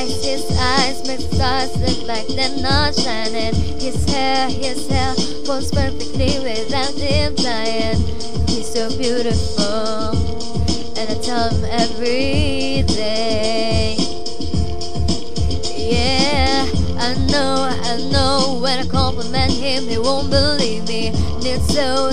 eyes make stars look like they're not shining. His hair falls perfectly without him trying. He's so beautiful, and I tell him every day. Yeah, I know when I compliment him, he won't believe me. And it's so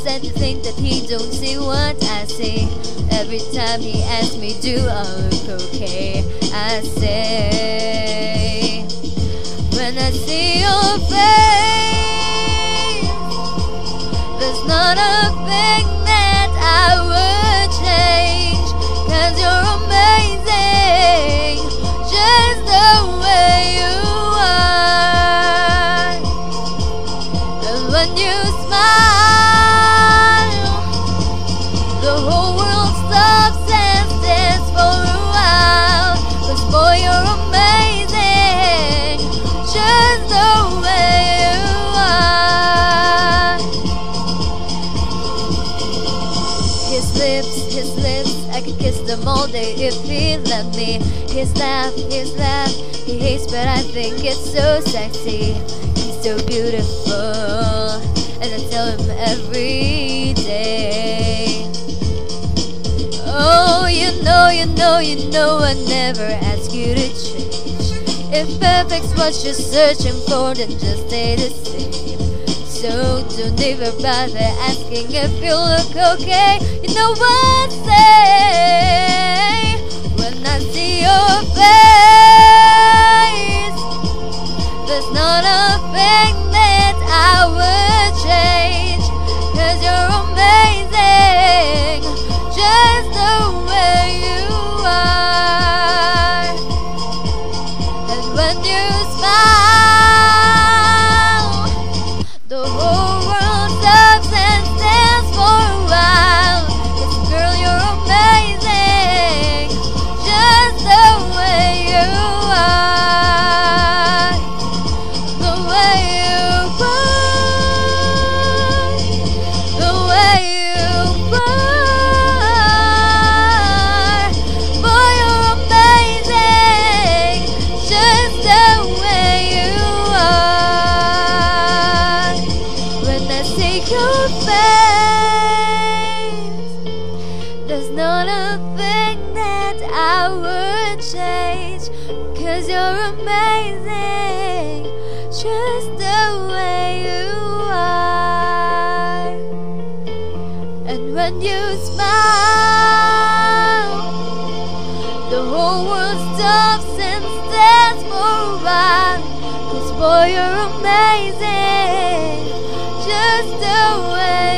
sad to think that he don't see what I see. Every time he asks me, do I look okay? I say, when I see your face, there's not a thing that I would change. 'Cause you're amazing, just the way you are. And when you smile, the whole world stops and stands for a while. 'Cause boy, you're amazing, just the way you are. His lips, I could kiss them all day if he let me. His laugh, he hates but I think it's so sexy. He's so beautiful, and I tell him every day. Oh, you know I never ask you to change. If perfect's what you're searching for, then just stay the same. So don't even bother asking if you look okay. You know what I say when I see your face. There's not a thing that I would change. 'Cause you're amazing, just the way you are. And when you smile, the whole world stops and stands for a while. 'Cause girl, you're amazing, just the way you are. The way you are, the way you are. Boy, you're amazing, just the way you are. When I see your face, there's not a thing that I would change. 'Cause you're amazing, just the way you are. And when you smile, the whole world stops and stands for a while. 'Cause boy, you're amazing, just the way